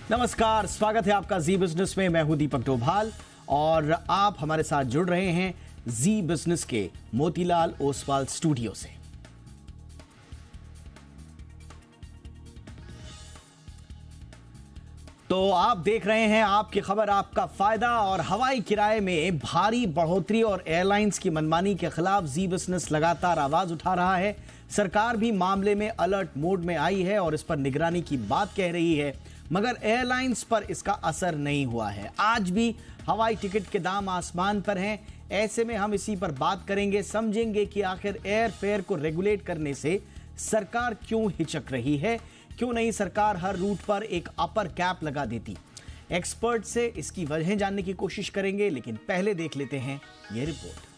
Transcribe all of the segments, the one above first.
नमस्कार, स्वागत है आपका जी बिजनेस में। मैं हूं दीपक डोभाल और आप हमारे साथ जुड़ रहे हैं जी बिजनेस के मोतीलाल ओसवाल स्टूडियो से। तो आप देख रहे हैं आपकी खबर आपका फायदा, और हवाई किराए में भारी बढ़ोतरी और एयरलाइंस की मनमानी के खिलाफ जी बिजनेस लगातार आवाज उठा रहा है। सरकार भी मामले में अलर्ट मोड में आई है और इस पर निगरानी की बात कह रही है, मगर एयरलाइंस पर इसका असर नहीं हुआ है। आज भी हवाई टिकट के दाम आसमान पर हैं। ऐसे में हम इसी पर बात करेंगे, समझेंगे कि आखिर एयर फेयर को रेगुलेट करने से सरकार क्यों हिचक रही है। क्यों नहीं सरकार हर रूट पर एक अपर कैप लगा देती। एक्सपर्ट से इसकी वजह जानने की कोशिश करेंगे, लेकिन पहले देख लेते हैं यह रिपोर्ट।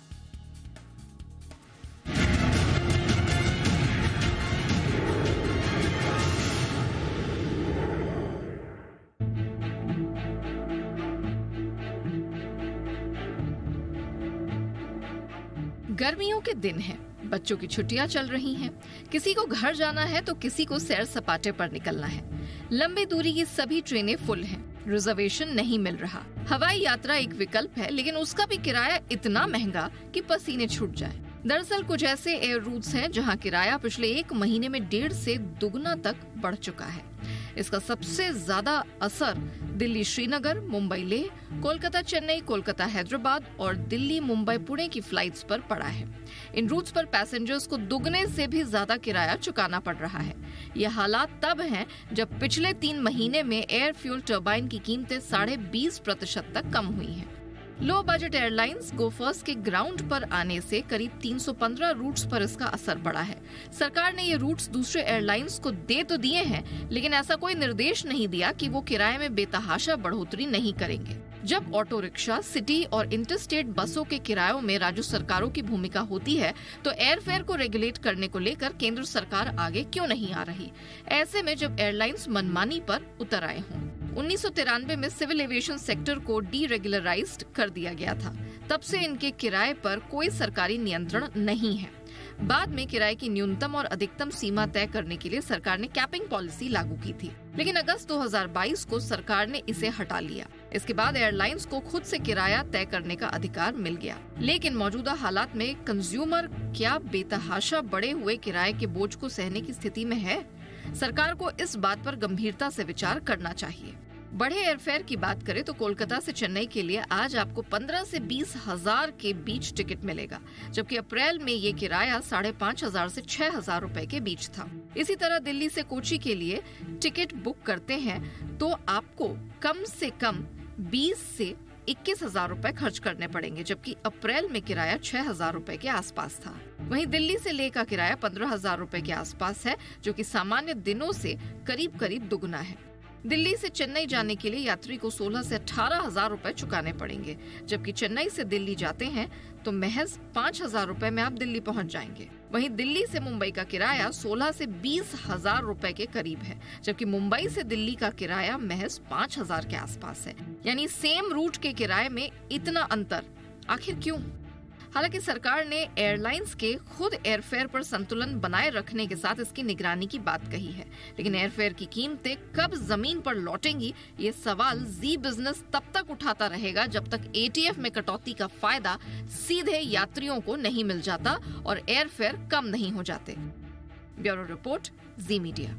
गर्मियों के दिन हैं, बच्चों की छुट्टियां चल रही हैं, किसी को घर जाना है तो किसी को सैर सपाटे पर निकलना है। लंबी दूरी की सभी ट्रेनें फुल हैं, रिजर्वेशन नहीं मिल रहा। हवाई यात्रा एक विकल्प है, लेकिन उसका भी किराया इतना महंगा कि पसीने छूट जाए। दरअसल कुछ ऐसे एयर रूट्स हैं जहां किराया पिछले एक महीने में 1.5 से दुगना तक बढ़ चुका है। इसका सबसे ज्यादा असर दिल्ली श्रीनगर, मुंबई लेह, कोलकाता चेन्नई, कोलकाता हैदराबाद और दिल्ली मुंबई पुणे की फ्लाइट्स पर पड़ा है। इन रूट्स पर पैसेंजर्स को दुगने से भी ज्यादा किराया चुकाना पड़ रहा है। यह हालात तब हैं जब पिछले 3 महीने में एयर फ्यूल टर्बाइन की कीमतें 20.5% तक कम हुई हैं। लो बजट एयरलाइंस गो फर्स्ट के ग्राउंड पर आने से करीब 315 रूट्स पर इसका असर पड़ा है। सरकार ने ये रूट्स दूसरे एयरलाइंस को दे तो दिए हैं, लेकिन ऐसा कोई निर्देश नहीं दिया कि वो किराए में बेतहाशा बढ़ोतरी नहीं करेंगे। जब ऑटो रिक्शा, सिटी और इंटरस्टेट बसों के किरायों में राज्य सरकारों की भूमिका होती है, तो एयर फेयर को रेगुलेट करने को लेकर केंद्र सरकार आगे क्यों नहीं आ रही? ऐसे में जब एयरलाइंस मनमानी पर उतर आए हों। 1993 में सिविल एविएशन सेक्टर को डीरेगुलराइज्ड कर दिया गया था। तब से इनके किराए पर कोई सरकारी नियंत्रण नहीं है। बाद में किराए की न्यूनतम और अधिकतम सीमा तय करने के लिए सरकार ने कैपिंग पॉलिसी लागू की थी, लेकिन अगस्त 2022 को सरकार ने इसे हटा लिया। इसके बाद एयरलाइंस को खुद से किराया तय करने का अधिकार मिल गया। लेकिन मौजूदा हालात में कंज्यूमर क्या बेतहाशा बढ़े हुए किराए के बोझ को सहने की स्थिति में है? सरकार को इस बात पर गंभीरता से विचार करना चाहिए। बढ़े एयरफेयर की बात करें तो कोलकाता से चेन्नई के लिए आज आपको 15 से 20 हजार के बीच टिकट मिलेगा, जबकि अप्रैल में ये किराया 5,500 से 6,000 रुपए के बीच था। इसी तरह दिल्ली से कोची के लिए टिकट बुक करते हैं तो आपको कम से कम 20 से 21,000 रुपए खर्च करने पड़ेंगे, जबकि अप्रैल में किराया 6,000 रुपए के आसपास था। वहीं दिल्ली से लेह का किराया 15,000 रुपए के आसपास है, जो कि सामान्य दिनों से करीब करीब दुगना है। दिल्ली से चेन्नई जाने के लिए यात्री को 16 से 18,000 रुपए चुकाने पड़ेंगे, जबकि चेन्नई से दिल्ली जाते हैं तो महज 5,000 रुपए में आप दिल्ली पहुंच जाएंगे। वहीं दिल्ली से मुंबई का किराया 16 से 20,000 रुपए के करीब है, जबकि मुंबई से दिल्ली का किराया महज 5,000 के आसपास है। यानी सेम रूट के किराए में इतना अंतर आखिर क्यों? हालांकि सरकार ने एयरलाइंस के खुद एयरफेयर पर संतुलन बनाए रखने के साथ इसकी निगरानी की बात कही है, लेकिन एयरफेयर की कीमतें कब जमीन पर लौटेंगी, ये सवाल जी बिजनेस तब तक उठाता रहेगा जब तक एटीएफ में कटौती का फायदा सीधे यात्रियों को नहीं मिल जाता और एयरफेयर कम नहीं हो जाते। ब्यूरो रिपोर्ट, जी मीडिया।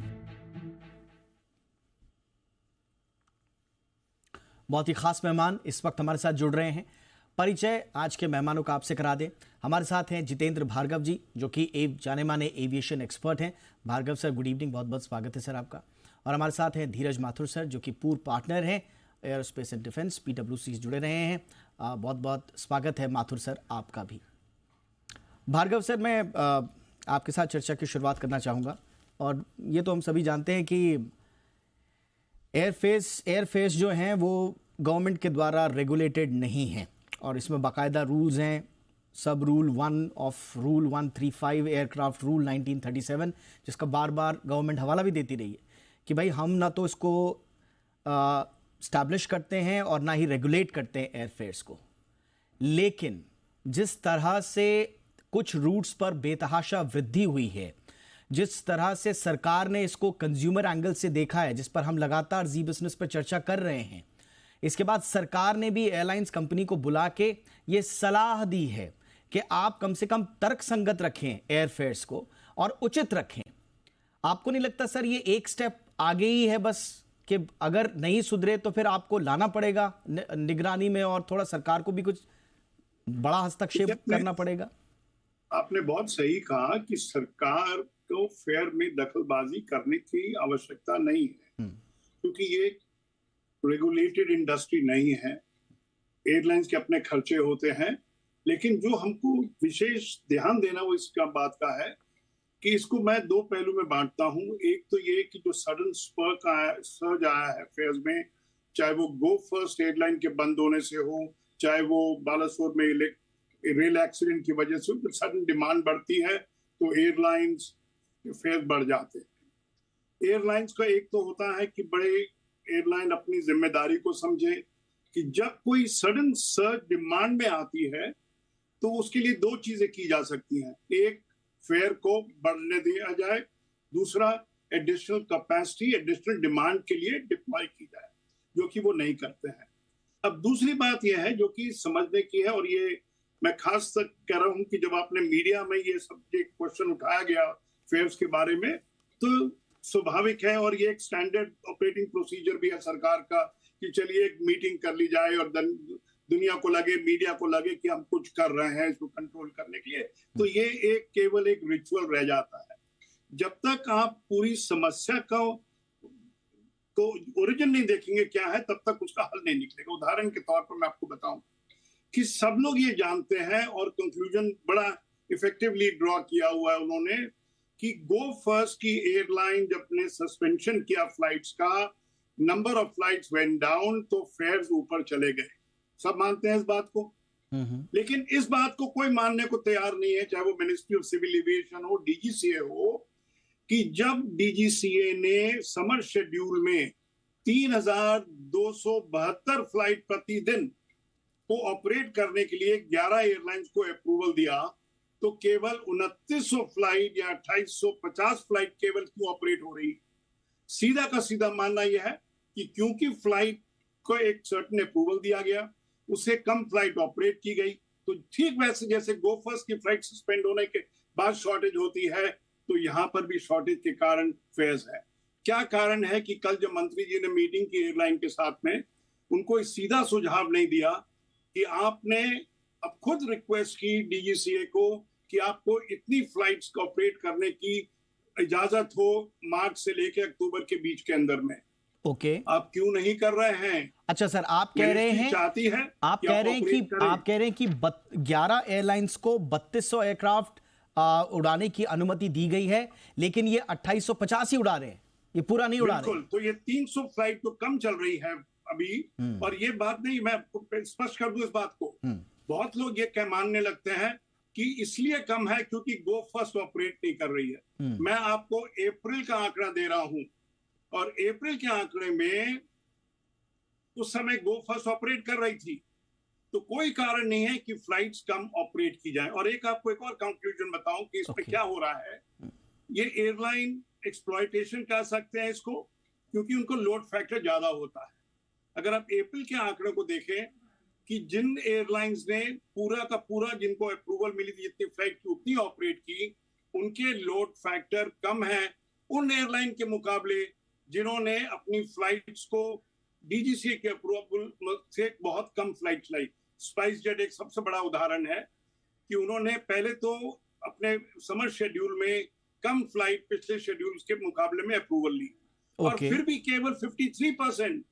बहुत ही खास मेहमान इस वक्त हमारे साथ जुड़ रहे हैं। परिचय आज के मेहमानों का आपसे करा दें। हमारे साथ हैं जितेंद्र भार्गव जी, जो कि जाने माने एविएशन एक्सपर्ट हैं। भार्गव सर, गुड इवनिंग, बहुत बहुत स्वागत है सर आपका। और हमारे साथ हैं धीरज माथुर सर, जो कि पूर्व पार्टनर हैं एयरोस्पेस एंड डिफेंस, PwC से जुड़े रहे हैं। बहुत बहुत स्वागत है माथुर सर आपका भी। भार्गव सर, मैं आपके साथ चर्चा की शुरुआत करना चाहूँगा। और ये तो हम सभी जानते हैं कि एयरफेयर्स जो हैं वो गवर्नमेंट के द्वारा रेगुलेटेड नहीं हैं, और इसमें बाकायदा रूल्स हैं। सब rule 1 of rule 135 aircraft rule 1937, जिसका बार बार गवर्नमेंट हवाला भी देती रही है कि भाई हम ना तो इसको स्टैब्लिश करते हैं और ना ही रेगुलेट करते हैं एयरफेयर्स को। लेकिन जिस तरह से कुछ रूट्स पर बेतहाशा वृद्धि हुई है, जिस तरह से सरकार ने इसको कंज्यूमर एंगल से देखा है, जिस पर हम लगातार जी बिजनेस पर चर्चा कर रहे हैं, इसके बाद सरकार ने भी एयरलाइंस कंपनी को बुला के ये सलाह दी है कि आप कम से कम तर्कसंगत रखें एयरफेयर्स को और उचित रखें। आपको नहीं लगता सर ये एक स्टेप आगे ही है बस, कि अगर नहीं सुधरे तो फिर आपको लाना पड़ेगा निगरानी में और थोड़ा सरकार को भी कुछ बड़ा हस्तक्षेप करना पड़ेगा? आपने बहुत सही कहा कि सरकार को फेयर में दखलबाजी करने की आवश्यकता नहीं है, क्योंकि ये रेगुलेटेड इंडस्ट्री नहीं है। एयरलाइंस के अपने खर्चे होते हैं, लेकिन जो हमको विशेष ध्यान देना वो इसका बात का है कि इसको मैं दो पहलू में बांटता हूं। एक तो ये कि जो सडन सर्ज आया है फेयर्स में, चाहे वो गो फर्स्ट एयरलाइन के बंद होने से हो, चाहे वो बालासोर में रेल एक्सीडेंट की वजह से, जब सडन डिमांड बढ़ती है तो एयरलाइंस फेयर बढ़ जाते हैं। एयरलाइंस का एक तो होता है कि बड़े एयरलाइन अपनी जिम्मेदारी को समझे कि जब कोई सडन सर्ज डिमांड में आती है तो उसके लिए दो चीजें की जा सकती हैं। एक, फेयर को बढ़ने दिया जाए, दूसरा एडिशनल कैपेसिटी एडिशनल डिमांड के लिए डिप्लॉय की जाए, जो कि वो नहीं करते हैं। अब दूसरी बात यह है जो कि समझने की है, और ये मैं खास तक कह रहा हूं कि जब आपने मीडिया में ये सब्जेक्ट क्वेश्चन उठाया गया फेयर्स के बारे में, तो स्वाभाविक है और ये एक स्टैंडर्ड ऑपरेटिंग प्रोसीजर भी है सरकार का कि चलिए एक मीटिंग कर ली जाए और दुनिया को लगे, मीडिया को लगे कि हम कुछ कर रहे हैं इसको कंट्रोल करने के लिए। तो ये एक केवल एक रिचुअल रह जाता है। जब तक आप पूरी समस्या को ओरिजिन नहीं देखेंगे क्या है, तब तक उसका हल नहीं निकलेगा। उदाहरण के तौर पर मैं आपको बताऊं कि सब लोग ये जानते हैं और कंक्लूजन बड़ा इफेक्टिवली ड्रॉ किया हुआ है उन्होंने कि गो फर्स्ट की एयरलाइन जब ने सस्पेंशन किया फ्लाइट्स का, number of flights went down, तो फेयर्स ऊपर चले गए। सब मानते हैं इस बात को, लेकिन इस बात को कोई मानने को तैयार नहीं है, चाहे वो मिनिस्ट्री ऑफ सिविल एविएशन हो, डीजीसीए हो, कि जब डीजीसीए ने समर शेड्यूल में 3272 फ्लाइट प्रतिदिन को ऑपरेट करने के लिए 11 एयरलाइंस को अप्रूवल दिया, तो केवल 2900 फ्लाइट या 2850 फ्लाइट केवल क्यों ऑपरेट हो रही? सीधा का सीधा मानना यह है कि क्योंकि फ्लाइट को एक सर्टेन अप्रूवल दिया गया, उससे कम फ्लाइट ऑपरेट की गई। तो ठीक वैसे जैसे गो फर्स्ट की फ्लाइट सस्पेंड होने के बाद शॉर्टेज होती है, तो यहां पर भी शॉर्टेज के कारण फेयर्स है। क्या कारण है कि कल जब मंत्री जी ने मीटिंग की एयरलाइन के साथ में, उनको सीधा सुझाव नहीं दिया कि आपने अब खुद रिक्वेस्ट की डीजीसीए को कि आपको इतनी फ्लाइट्स को ऑपरेट करने की इजाजत हो मार्च से लेकर अक्टूबर के बीच के अंदर में। ओके, आप क्यों नहीं कर रहे हैं? अच्छा सर, आप कह रहे हैं, चाहती है आप कह रहे हैं कि 11 एयरलाइंस को 3200 एयरक्राफ्ट उड़ाने की अनुमति दी गई है, लेकिन ये 2850 ही उड़ा रहे हैं, ये पूरा नहीं उड़ा रहे। तो ये 300 फ्लाइट तो कम चल रही है अभी। और ये बात नहीं, मैं आपको स्पष्ट कर दूं इस बात को, बहुत लोग ये मानने लगते हैं कि इसलिए कम है क्योंकि गो फर्स्ट ऑपरेट नहीं कर रही है। मैं आपको अप्रैल का आंकड़ा दे रहा हूं, और अप्रैल के आंकड़े में उस समय गो फर्स्ट ऑपरेट कर रही थी, तो कोई कारण नहीं है कि फ्लाइट्स कम ऑपरेट की जाए। और आपको एक और कंक्लूजन बताऊं कि इसमें क्या हो रहा है। ये एयरलाइन एक्सप्लॉयटेशन कह सकते हैं इसको, क्योंकि उनको लोड फैक्टर ज्यादा होता है। अगर आप अप्रैल के आंकड़े को देखें कि जिन एयरलाइंस ने पूरा का पूरा, जिनको अप्रूवल मिली थी जितनी फ्लाइट की उतनी ऑपरेट की, उनके लोड फैक्टर कम है उन एयरलाइन के मुकाबले जिन्होंने अपनी फ्लाइट्स को डीजीसीए के अप्रूवल से बहुत कम फ्लाइट लाई। स्पाइस जेट एक सबसे बड़ा उदाहरण है कि उन्होंने पहले तो अपने समर शेड्यूल में कम फ्लाइट पिछले शेड्यूल के मुकाबले में अप्रूवल ली, और फिर भी केवल 53%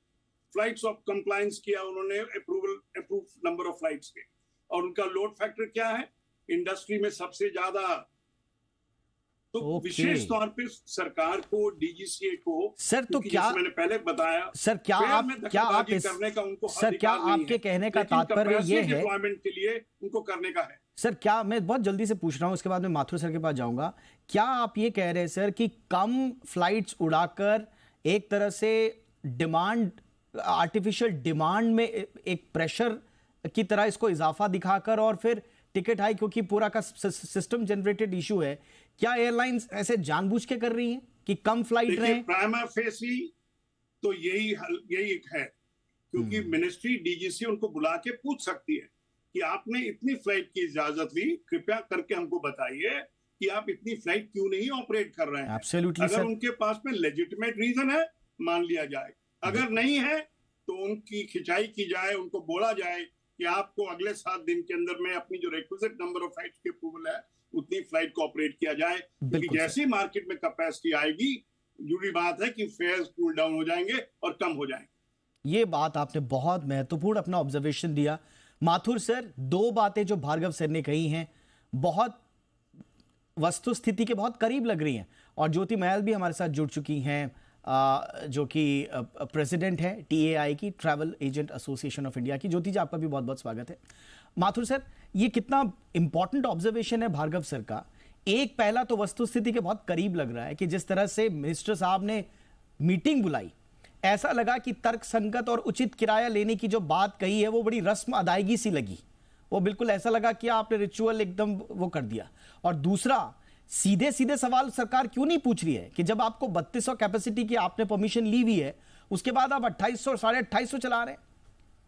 फ्लाइट्स ऑफ कंप्लायंस किया उन्होंने अप्रूव नंबर ऑफ फ्लाइट्स के। और उनका लोड फैक्टर क्या है? इंडस्ट्री में सबसे ज्यादा। तो विशेष तौर पे सरकार को, डीजीसीए को, सर, तो क्या मैंने पहले बताया, सर क्या आप करने का उनको सर क्या आपके कहने का तात्पर्य ये है डिप्लॉयमेंट के लिए उनको करने का है? सर क्या, मैं बहुत जल्दी से पूछ रहा हूं, उसके बाद मैं माथुर सर के पास जाऊंगा, क्या आप ये कह रहे हैं सर कि कम फ्लाइट्स उड़ाकर एक तरह से डिमांड, आर्टिफिशियल डिमांड में एक प्रेशर की तरह इसको इजाफा दिखाकर और फिर टिकट हाई, क्योंकि पूरा का सिस्टम जनरेटेड इशू है क्या एयरलाइंस ऐसे जानबूझ के कर रही हैं कि कम फ्लाइट रहे? प्राइमा फेसी तो यही एक है, क्योंकि मिनिस्ट्री डीजीसी उनको बुला के पूछ सकती है कि आपने इतनी फ्लाइट की इजाजत ली, कृपया करके हमको बताइए कि आप इतनी फ्लाइट क्यों नहीं ऑपरेट कर रहे हैं। Absolutely, अगर sir. उनके पास में लेजिटिमेट रीजन है, मान लिया जाए। अगर नहीं है तो उनकी खिंचाई की जाए, उनको बोला जाए कि आपको अगले 7 दिन के अंदर में अपनी जो रिक्विजिट नंबर ऑफ फ्लाइट की अप्रूवल है उतनी फ्लाइट को ऑपरेट किया जाए। क्योंकि जैसी मार्केट में कैपेसिटी आएगी, जरूरी बात है कि फेयर्स कूल डाउन हो जाएंगे और कम हो जाएंगे। ये बात आपने बहुत महत्वपूर्ण अपना ऑब्जर्वेशन दिया। माथुर सर, 2 बातें जो भार्गव सर ने कही हैं बहुत वस्तु स्थिति के बहुत करीब लग रही हैं, और ज्योति महल भी हमारे साथ जुड़ चुकी हैं, जो कि प्रेसिडेंट है TAI की, travel agent association of India की। ज्योति जी, आपका भी बहुत बहुत स्वागत है। माथुर सर, ये कितना इंपॉर्टेंट ऑब्जर्वेशन है भार्गव सर का। एक पहला तो वस्तु स्थिति के बहुत करीब लग रहा है कि जिस तरह से मिनिस्टर साहब ने मीटिंग बुलाई, ऐसा लगा कि तर्क संगत और उचित किराया लेने की जो बात कही है वो बड़ी रस्म अदायगी सी लगी। वो बिल्कुल ऐसा लगा कि आपने रिचुअल एकदम वो कर दिया। और दूसरा, सीधे सीधे सवाल सरकार क्यों नहीं पूछ रही है कि जब आपको 3200 कैपेसिटी की आपने परमिशन ली हुई है, उसके बाद आप 2800 2850 चला रहे हैं।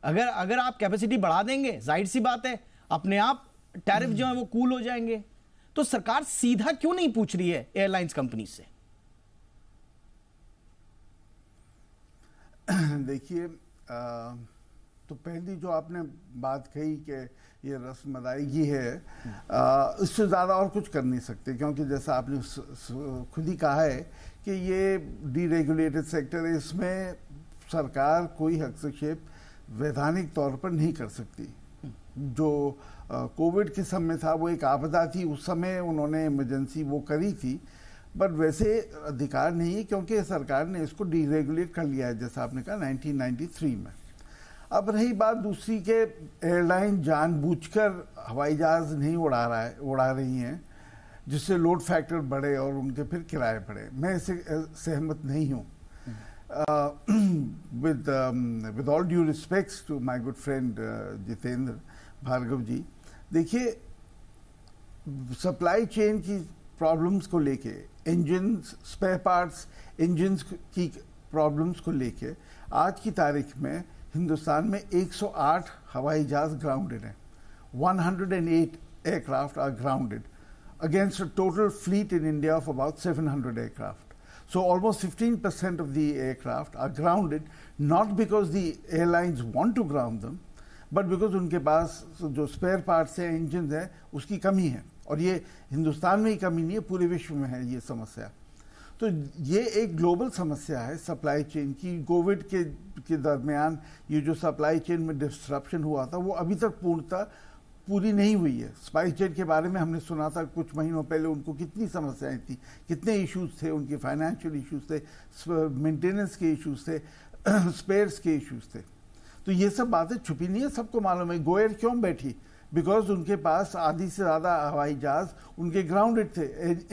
अगर आप कैपेसिटी बढ़ा देंगे, जाहिर सी बात है अपने आप टैरिफ जो है वो कूल हो जाएंगे। तो सरकार सीधा क्यों नहीं पूछ रही है एयरलाइंस कंपनी से? देखिए, तो पहली जो आपने बात कही कि ये रस्म अदायगी है, इससे ज़्यादा और कुछ कर नहीं सकते, क्योंकि जैसा आपने खुद ही कहा है कि ये डीरेगुलेटेड सेक्टर है, इसमें सरकार कोई हस्तक्षेप वैधानिक तौर पर नहीं कर सकती। जो कोविड के समय था वो एक आपदा थी, उस समय उन्होंने इमरजेंसी वो करी थी, बट वैसे अधिकार नहीं है, क्योंकि सरकार ने इसको डीरेगुलेट कर लिया है, जैसा आपने कहा 1993 में। अब रही बात दूसरी के एयरलाइन जानबूझकर हवाई जहाज नहीं उड़ा रही हैं जिससे लोड फैक्टर बढ़े और उनके फिर किराए बढ़े। मैं इससे सहमत नहीं हूँ। with all due respects to my good friend Jitendra Bhargava जी, देखिए सप्लाई चेन की प्रॉब्लम्स को लेके, इंजन्स, स्पेयर पार्ट्स, इंजन्स की प्रॉब्लम्स को लेके आज की तारीख में हिंदुस्तान में 108 हवाई जहाज ग्राउंडेड हैं। 108 aircraft are grounded against a total fleet in India of about 700 aircraft. So almost 15% of the aircraft are grounded, not because the airlines want to ground them, but because उनके पास जो स्पेयर पार्ट्स हैं, engine है, उसकी कमी है। और ये हिंदुस्तान में ही कमी नहीं है, पूरे विश्व में है ये समस्या। तो ये एक ग्लोबल समस्या है सप्लाई चेन की। कोविड के दरमियान ये जो सप्लाई चेन में डिस्ट्रप्शन हुआ था वो अभी तक पूर्णतः पूरी नहीं हुई है। स्पाइस जेट के बारे में हमने सुना था कुछ महीनों पहले, उनको कितनी समस्याएं थी, कितने इश्यूज थे, उनके फाइनेंशियल इश्यूज थे, मेंटेनेंस के इश्यूज थे, स्पेयर्स के इश्यूज थे। तो ये सब बातें छुपी नहीं है, सबको मालूम है। गोएयर क्यों बैठी? बिकॉज उनके पास आधी से ज़्यादा हवाई जहाज उनके ग्राउंडेड थे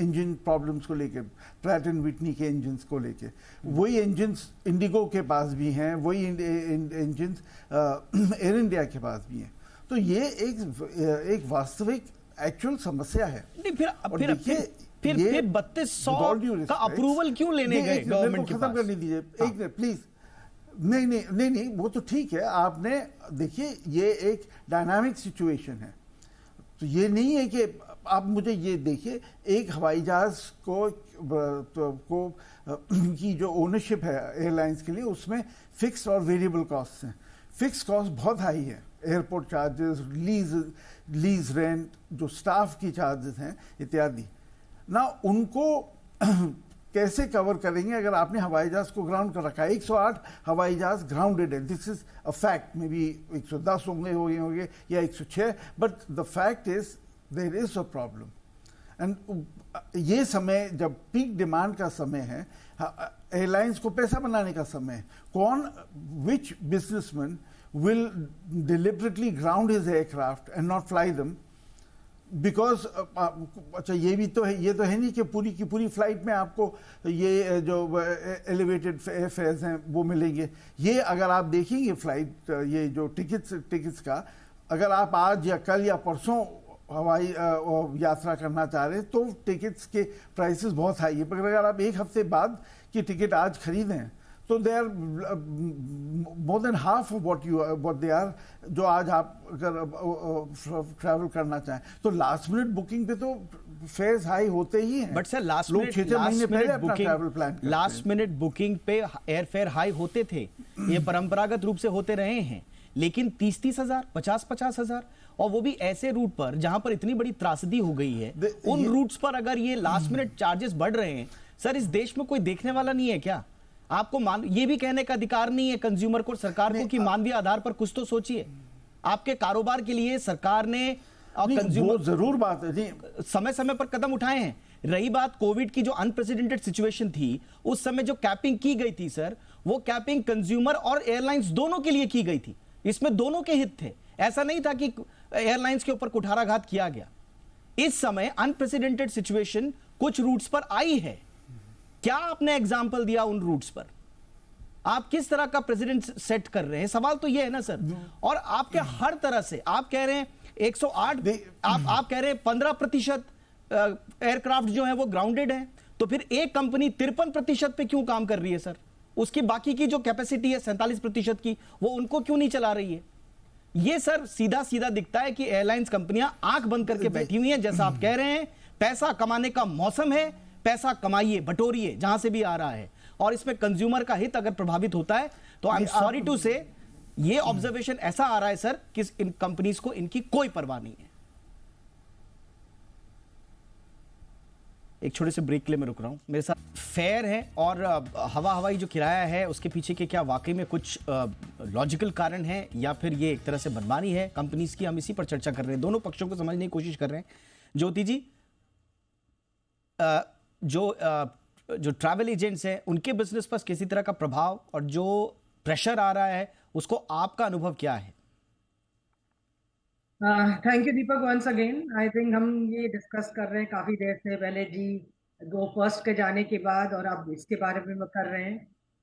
इंजन प्रॉब्लम्स को लेके, प्रैट एंड विटनी के इंजन्स को लेके। वही इंजन्स इंडिगो के पास भी हैं, वही इंजन्स एयर इंडिया के पास भी हैं। तो ये एक वास्तविक एक्चुअल समस्या है। नहीं, फिर 3200 का अप्रूवल क्यों लेने गए गवर्नमेंट के पास? खत्म करने दीजिए एक मिनट प्लीज। नहीं, वो तो ठीक है। आपने देखिए ये एक डायनामिक सिचुएशन है, तो ये नहीं है कि आप मुझे ये देखिए, एक हवाई जहाज को की जो ओनरशिप है एयरलाइंस के लिए, उसमें फिक्स और वेरिएबल कॉस्ट हैं। फिक्स कॉस्ट बहुत हाई है, एयरपोर्ट चार्जेस, लीज रेंट, जो स्टाफ की चार्जेस हैं इत्यादि ना, उनको कैसे कवर करेंगे अगर आपने हवाई जहाज को ग्राउंड कर रखा है? 108 हवाई जहाज ग्राउंडेड है, this is a fact. May be 110 होंगे या 106, but the fact is there is a problem. And ये समय जब पीक डिमांड का समय है, एयरलाइंस को पैसा बनाने का समय है, विच businessman will deliberately ground his aircraft and not fly them because अच्छा ये तो है नहीं कि पूरी की पूरी फ्लाइट में आपको ये जो एलिवेटेड फेयर्स हैं वो मिलेंगे। ये अगर आप देखेंगे फ्लाइट, ये जो टिकट्स का, अगर आप आज या कल या परसों हवाई यात्रा करना चाह रहे हैं तो टिकट्स के प्राइसेस बहुत हाई है। पर अगर आप एक हफ्ते बाद की टिकट आज खरीदें तो they are more than half of what they are जो आज आप अगर ट्रैवल करना चाहें तो लास्ट मिनट बुकिंग पे तो फेयर्स हाई होते ही हैं। बट सर लास्ट लोग 6 महीने पहले अपना ट्रैवल प्लान करते हैं। लास्ट मिनट बुकिंग पे एयर फेयर हाई होते थे, ये परंपरागत रूप से होते रहे हैं, लेकिन 30-30 हजार, 50-50 हजार, और वो भी ऐसे रूट पर जहां पर इतनी बड़ी त्रासदी हो गई है, उन रूट्स पर अगर ये लास्ट मिनट चार्जेस बढ़ रहे हैं, सर इस देश में कोई देखने वाला नहीं है क्या? आपको ये भी कहने का अधिकार नहीं है कंज्यूमर को, सरकार को, कि मानवीय आधार पर कुछ तो सोचिए। आपके कारोबार के लिए सरकार ने कंज्यूमर जरूर बात है, समय समय पर कदम उठाए हैं। रही बात कोविड की, जो अनप्रेसिडेंटेड सिचुएशन थी, उस समय जो कैपिंग की गई थी सर, वो कैपिंग कंज्यूमर और एयरलाइंस दोनों के लिए की गई थी, इसमें दोनों के हित थे। ऐसा नहीं था कि एयरलाइंस के ऊपर कुठाराघात किया गया। इस समय अनप्रेसिडेंटेड सिचुएशन कुछ रूट्स पर आई है, क्या आपने एग्जाम्पल दिया उन रूट्स पर? आप किस तरह का प्रेसिडेंट सेट कर रहे हैं? सवाल तो यह है ना सर। और आपके हर तरह से आप कह रहे हैं 108, आप कह रहे हैं 15% एयरक्राफ्ट जो है वो ग्राउंडेड है, तो फिर एक कंपनी 53% पे क्यों काम कर रही है सर? उसकी बाकी की जो कैपेसिटी है 47% की, वो उनको क्यों नहीं चला रही है? ये सर सीधा सीधा दिखता है कि एयरलाइंस कंपनियां आंख बंद करके बैठी हुई हैं। जैसा आप कह रहे हैं, पैसा कमाने का मौसम है, पैसा कमाइए, बटोरिए जहां से भी आ रहा है, और इसमें कंज्यूमर का हित अगर प्रभावित होता है तो आई एम सॉरी टू से ये ऑब्जर्वेशन ऐसा आ रहा है सर कि इन कंपनीज को इनकी कोई परवाह नहीं है। एक छोटे से ब्रेक के लिए मैं रुक रहा हूं। मेरे साथ फेयर है और हवाई जो किराया है उसके पीछे के क्या वाकई में कुछ लॉजिकल कारण है या फिर ये एक तरह से मनमानी है कंपनीज की, हम इसी पर चर्चा कर रहे हैं। दोनों पक्षों को समझने की कोशिश कर रहे हैं। ज्योति जी, जो ट्रैवल एजेंट्स हैं उनके बिजनेस पर किसी तरह का प्रभाव और जो प्रेशर आ रहा है उसको आपका अनुभव क्या है? Thank you Deepak once again. I think हम ये डिस्कस कर रहे हैं काफी देर से, पहले जी गो फर्स्ट के जाने के बाद, और अब इसके बारे में कर रहे हैं।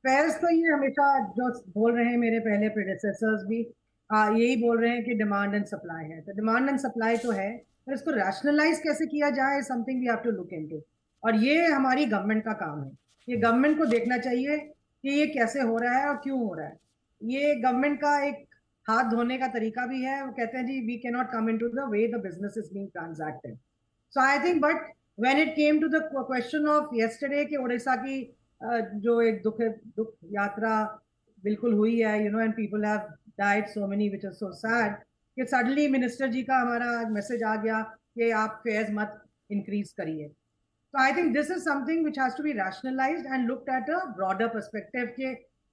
फेयर्स तो ये हमेशा जो बोल रहे हैं मेरे पहले प्रेडिसेसर्स भी यही बोल रहे हैं कि डिमांड एंड सप्लाई है। तो डिमांड एंड सप्लाई तो है, पर इसको रैशनलाइज कैसे किया जाए, something we have to look into. और ये हमारी गवर्नमेंट का काम है। ये गवर्नमेंट को देखना चाहिए कि ये कैसे हो रहा है और क्यों हो रहा है। ये गवर्नमेंट का एक हाथ धोने का तरीका भी है। वो कहते हैं जी we can not come into the way the business is being transacted. So I think but when it came to the question of yesterday कि उड़ीसा की जो एक दुख यात्रा बिल्कुल हुई है, you know, and people have died so many which is so sad, कि सडनली मिनिस्टर जी का हमारा मैसेज आ गया कि आप फेयर्स मत इंक्रीज करिए। So I think this is something which has to be rationalized and looked at a broader perspective के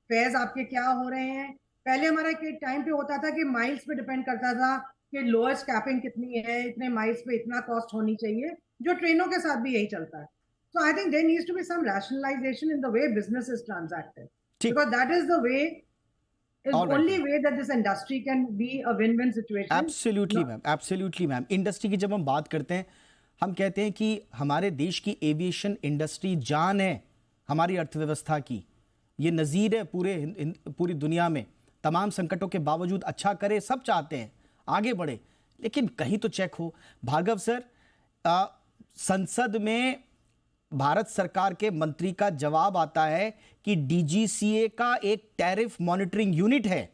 fears आपके क्या हो रहे हैं। पहले हमारा एक टाइम पे होता था कि माइल्स पे डिपेंड करता था कि लोएस्ट कैपिंग कितनी है, इतने माइल्स पे इतना कॉस्ट होनी चाहिए, जो ट्रेनों के साथ भी यही चलता है। So I think there needs to be some rationalization in the way business is transacted, because that is the way, is only way that this industry can be a win-win situation. Absolutely ma'am, absolutely ma'am। Industry की जब हम बात करते हैं, हम कहते हैं कि हमारे देश की एविएशन इंडस्ट्री जान है हमारी अर्थव्यवस्था की, ये नज़ीर है पूरी दुनिया में। तमाम संकटों के बावजूद अच्छा करे, सब चाहते हैं आगे बढ़े, लेकिन कहीं तो चेक हो। भार्गव सर, संसद में भारत सरकार के मंत्री का जवाब आता है कि डीजीसीए का एक टैरिफ मॉनिटरिंग यूनिट है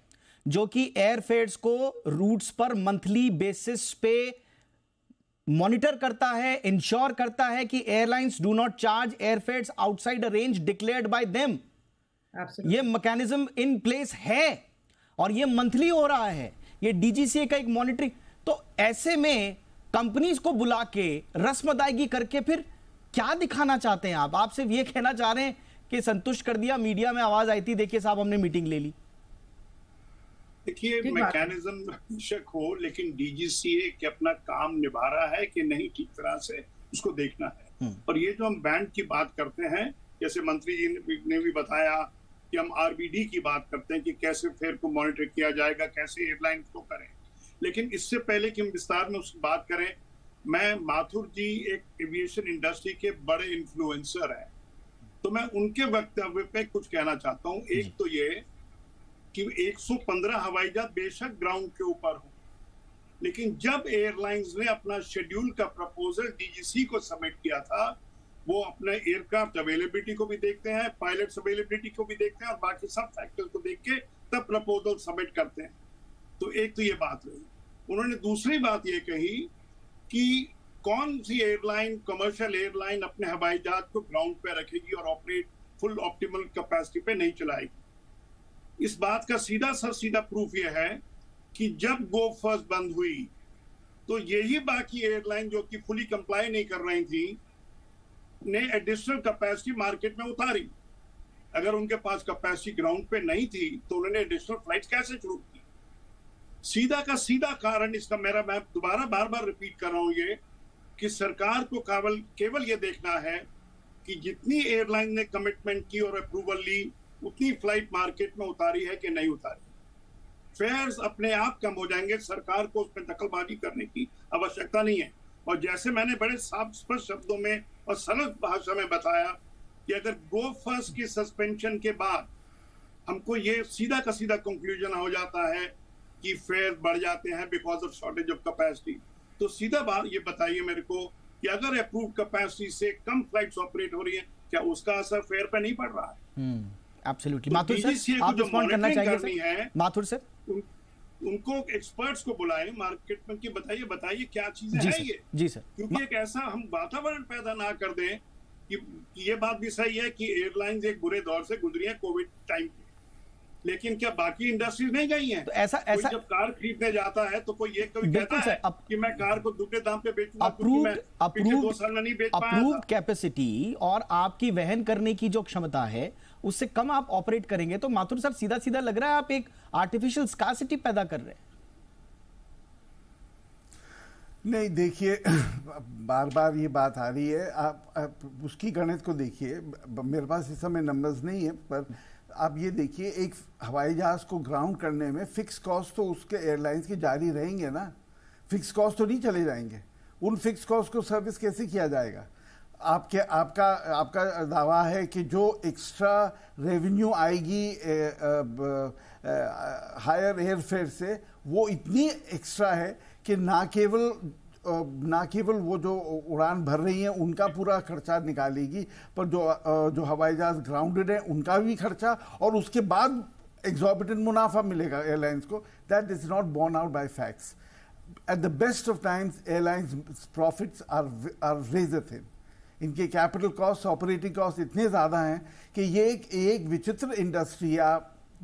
जो कि एयरफेयर्स को रूट्स पर मंथली बेसिस पे मॉनिटर करता है, इंश्योर करता है कि airlines do not charge airfares outside a range declared by them. ये मैकेनिज्म इन प्लेस है और ये मंथली हो रहा है, ये डीजीसीए का एक मॉनिटरिंग। तो ऐसे में कंपनीज को बुला के रस्म अदायगी करके फिर क्या दिखाना चाहते हैं आप? सिर्फ ये कहना चाह रहे हैं कि संतुष्ट कर दिया, मीडिया में आवाज आई थी, देखिए साहब हमने मीटिंग ले ली। देखिए मैकेनिज्म बेशक हो, लेकिन डीजीसीए के अपना काम निभा रहा है कि नहीं ठीक तरह से, उसको देखना है। और ये जो हम बैंड की बात करते हैं, जैसे मंत्री जी ने भी बताया कि हम आरबीडी की बात करते हैं कि कैसे फेयर को मॉनिटर किया जाएगा, कैसे एयरलाइन को करें। लेकिन इससे पहले कि हम विस्तार में उसकी बात करें, मैं माथुर जी एक एविएशन इंडस्ट्री के बड़े इन्फ्लुएंसर हैं, तो मैं उनके वक्तव्य पे कुछ कहना चाहता हूँ। एक तो ये कि 115 हवाई जहाज बेशक ग्राउंड के ऊपर हो, लेकिन जब एयरलाइंस ने अपना शेड्यूल का प्रपोजल डीजीसी को सबमिट किया था, वो अपने एयरक्राफ्ट अवेलेबिलिटी को भी देखते हैं, पायलट्स अवेलेबिलिटी को भी देखते हैं और बाकी सब फैक्टर्स को देख के तब प्रपोजल सबमिट करते हैं। तो एक तो ये बात रही। उन्होंने दूसरी बात ये कही कि कौन सी एयरलाइन, कमर्शियल एयरलाइन अपने हवाई जहाज को ग्राउंड पे रखेगी और ऑपरेट फुल ऑप्टिमल कैपेसिटी पे नहीं चलाएगी। इस बात का सीधा प्रूफ ये है कि जब गो फर्स्ट बंद हुई तो यही बाकी एयरलाइन जो कि फुली कंप्लाई नहीं कर रही थी ने एडिशनल कैपेसिटी मार्केट में उतारी। अगर उनके पास कैपेसिटी ग्राउंड पे नहीं थी तो उन्होंने एडिशनल फ्लाइट्स कैसे शुरू की? सीधा का सीधा कारण इसका मैं दोबारा बार रिपीट कर रहा हूं ये कि सरकार को केवल ये देखना है कि जितनी एयरलाइन ने कमिटमेंट की और अप्रूवल ली उतनी फ्लाइट मार्केट में उतारी है कि नहीं उतारी। फेयर्स अपने आप कम हो जाएंगे, सरकार को उसमें दखलबाजी करने की आवश्यकता नहीं है। और जैसे मैंने बड़े साफ स्पष्ट शब्दों में और सरल भाषा में बताया कि अगर गो फर्स्ट की सस्पेंशन के बाद हमको ये सीधा का सीधा कंक्लूजन हो जाता है कि फेयर बढ़ जाते हैं because of shortage of capacity, तो सीधा बात ये बताइए मेरे को कि अगर अप्रूव्ड कैपेसिटी से कम फ्लाइट्स ऑपरेट हो रही है, क्या उसका असर फेयर पे नहीं पड़ रहा है? एब्सोल्युटली। माथुर सर, आप रिस्पॉन्ड करना चाहिए सर। माथुर सर, उनको एक्सपर्ट्स को बुलाएं मार्केट में कि बताइए क्या चीजें हैं ये। जी सर। क्योंकि एक ऐसा हम वातावरण पैदा ना कर दें कि ये बात भी सही है कि एयरलाइंस एक बुरे दौर से गुजरी है कोविड टाइम पे, लेकिन क्या बाकी इंडस्ट्रीज नहीं गई हैं? तो ऐसा जब कार खरीदने जाता है तो कोई कहता है कि मैं कार को दुगने दाम पे बेचूंगा क्योंकि मैं पिछले 2 साल में नहीं बेच पाया था। अप्रूव्ड कैपेसिटी और आपकी वहन करने की जो क्षमता है उससे कम आप ऑपरेट करेंगे तो माथुर सर सीधा लग रहा है आप एक आर्टिफिशियल स्कार्सिटी पैदा कर रहे हैं। नहीं, देखिए बार ये बात आ रही है, आप उसकी गणित को देखिए। मेरे पास इस समय नंबर्स नहीं है, पर आप ये देखिए एक हवाई जहाज को ग्राउंड करने में फिक्स कॉस्ट तो उसके एयरलाइंस के जारी रहेंगे ना, फिक्स कॉस्ट तो नहीं चले जाएंगे। उन फिक्स कॉस्ट को सर्विस कैसे किया जाएगा? आपका दावा है कि जो एक्स्ट्रा रेवेन्यू आएगी हायर एयर फेयर से वो इतनी एक्स्ट्रा है कि ना केवल वो जो उड़ान भर रही हैं उनका पूरा खर्चा निकालेगी, पर जो हवाई जहाज ग्राउंडेड है उनका भी खर्चा और उसके बाद एग्जॉर्बिटेंट मुनाफा मिलेगा एयरलाइंस को। That is not borne out by facts. At the best of times airlines profits are razor thin. इनके कैपिटल कॉस्ट, ऑपरेटिंग कॉस्ट इतने ज़्यादा हैं कि ये एक विचित्र इंडस्ट्री है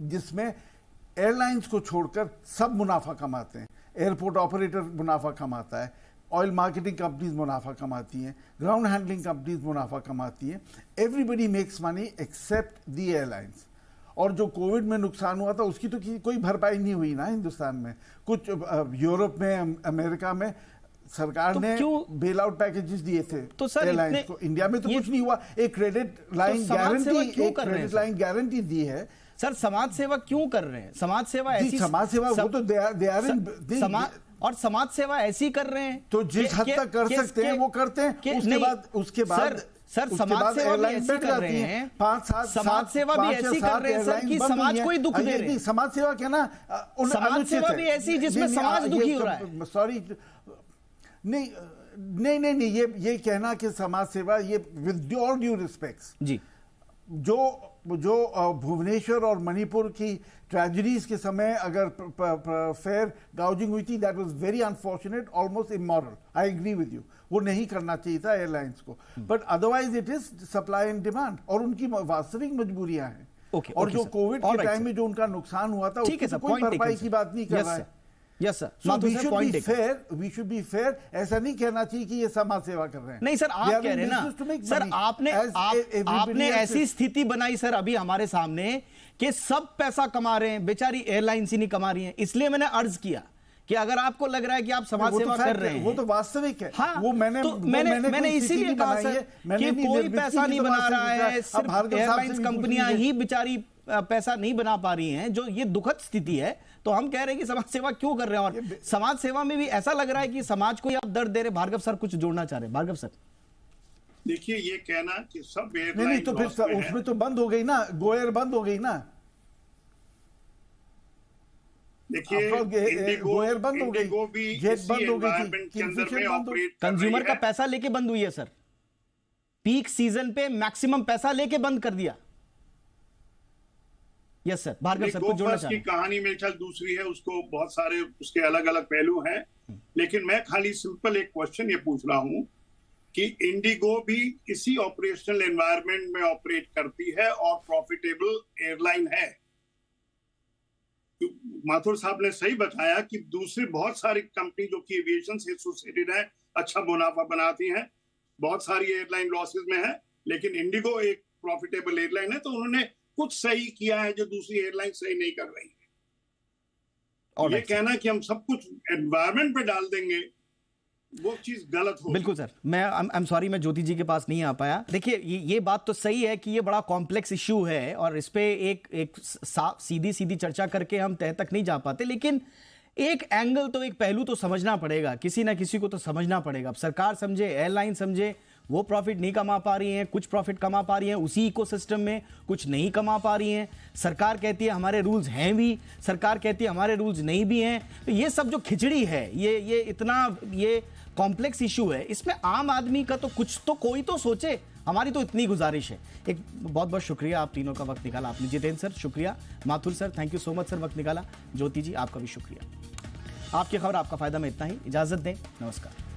जिसमें एयरलाइंस को छोड़कर सब मुनाफा कमाते हैं। एयरपोर्ट ऑपरेटर मुनाफा कमाता है, ऑयल मार्केटिंग कंपनीज मुनाफा कमाती हैं, ग्राउंड हैंडलिंग कंपनीज मुनाफा कमाती हैं। एवरीबडी मेक्स मनी एक्सेप्ट दी एयरलाइंस। और जो कोविड में नुकसान हुआ था उसकी तो कोई भरपाई नहीं हुई ना हिंदुस्तान में। कुछ यूरोप में, अमेरिका में सरकार ने बेल आउट पैकेजेस दिए थे तो सर एयरलाइंस को। इंडिया में तो कुछ नहीं हुआ। एक क्रेडिट लाइन गारंटी दी है। सर समाज सेवा क्यों कर रहे हैं? समाज सेवा ऐसी, समाज सेवा वो तो और समाज सेवा ऐसी कर रहे हैं तो जिस हद तक कर सकते हैं वो करते हैं। उसके बाद सर समाज सेवा भी ऐसी कर रहे हैं, 5-7 समाज सेवा भी ऐसी कर रहे हैं सर कि समाज को ही दुख दे रहे हैं। समाज सेवा क्या ना, समाज सेवा भी ऐसी जिसमें समाज दुखी हो रहा है। सॉरी, नहीं, ये कहना कि समाज सेवा, ये विद ऑल ड्यू रिस्पेक्ट्स जी, जो भुवनेश्वर और मणिपुर की ट्रेजेडीज के समय अगर फेयर गाउजिंग हुई थी, that was very unfortunate, almost immoral. I agree with you, वो नहीं करना चाहिए था एयरलाइंस को, but otherwise it is supply and demand और उनकी वास्तविक मजबूरियां हैं। और जो कोविड के टाइम में जो उनका नुकसान हुआ था उसकी कोई भरपाई की बात नहीं कर रहा है। Yes sir, we should be fair. ऐसा नहीं कहना चाहिए कि ये समाज सेवा कर रहे हैं। नहीं सर, आप कह रहे हैं ना सर, आपने ऐसी स्थिति बनाई सर अभी हमारे सामने कि सब पैसा कमा रहे हैं, बेचारी एयरलाइंस ही नहीं कमा रही हैं। इसलिए मैंने अर्ज किया कि अगर आपको लग रहा है कि आप समाज सेवा कर रहे हैं, वो तो वास्तविक है। हाँ, वो मैंने इसीलिए कहा सर कि कोई पैसा नहीं बना रहा है, सिर्फ एयरलाइंस कंपनियां ही बेचारी पैसा नहीं बना पा रही हैं, जो ये दुखद स्थिति है। तो हम कह रहे हैं कि समाज सेवा क्यों कर रहे हैं, और समाज सेवा में भी ऐसा लग रहा है कि समाज को आप दर्द दे रहे। भार्गव सर कुछ जोड़ना चाह रहे हैं। भार्गव सर, देखिए ये कहना कि सब नहीं तो फिर उसमें तो बंद हो गई ना, गोएयर बंद हो गई ना। देखिए गोयर बंद हो गई, इंडिगो भी जेट इसी बंद हो गई, एनवायरनमेंट के अंदर में ऑपरेट कर कंज्यूमर रही का है। पैसा लेके बंद हुई है सर, पीक सीजन पे मैक्सिमम पैसा लेके बंद कर दिया। यस सर, भार्गव सर कुछ जोड़ना की चाहें? कहानी मेरे ख्याल दूसरी है, उसको बहुत सारे उसके अलग अलग पहलू हैं, लेकिन मैं खाली सिंपल एक क्वेश्चन ये पूछ रहा हूं कि इंडिगो भी इसी ऑपरेशनल एनवायरनमेंट में ऑपरेट करती है और प्रॉफिटेबल एयरलाइन है। माथुर साहब ने सही बताया कि दूसरी बहुत सारी कंपनी जो कि एविएशन से एसोसिएटेड है, अच्छा मुनाफा बनाती हैं, बहुत सारी एयरलाइन लॉसेस में है, लेकिन इंडिगो एक प्रॉफिटेबल एयरलाइन है, तो उन्होंने कुछ सही किया है जो दूसरी एयरलाइन सही नहीं कर रही है। ये कहना कि हम सब कुछ एनवायरनमेंट पे डाल देंगे, वो चीज गलत हो। बिल्कुल सर, मैं आई एम सॉरी, मैं ज्योति जी के पास नहीं आ पाया। देखिए ये बात तो सही है कि ये बड़ा कॉम्प्लेक्स इश्यू है और इस पे एक सीधी चर्चा करके हम तह तक नहीं जा पाते, लेकिन एक एंगल तो, एक पहलू तो समझना पड़ेगा, किसी ना किसी को तो समझना पड़ेगा। अब सरकार समझे, एयरलाइन समझे, वो प्रॉफिट नहीं कमा पा रही हैं, कुछ प्रॉफिट कमा पा रही हैं उसी इकोसिस्टम में, कुछ नहीं कमा पा रही हैं। सरकार कहती है हमारे रूल्स हैं भी, सरकार कहती है हमारे रूल्स नहीं भी हैं। तो ये सब जो खिचड़ी है, ये इतना ये कॉम्प्लेक्स इशू है, इसमें आम आदमी का तो कुछ तो कोई तो सोचे। हमारी तो इतनी गुजारिश है। एक बहुत बहुत शुक्रिया, आप तीनों का वक्त निकाला आपने। जितेंद्र सर शुक्रिया, Mathur sir thank you so much sir, वक्त निकाला। ज्योति जी आपका भी शुक्रिया। आपकी खबर आपका फायदा में इतना ही, इजाजत दें, नमस्कार।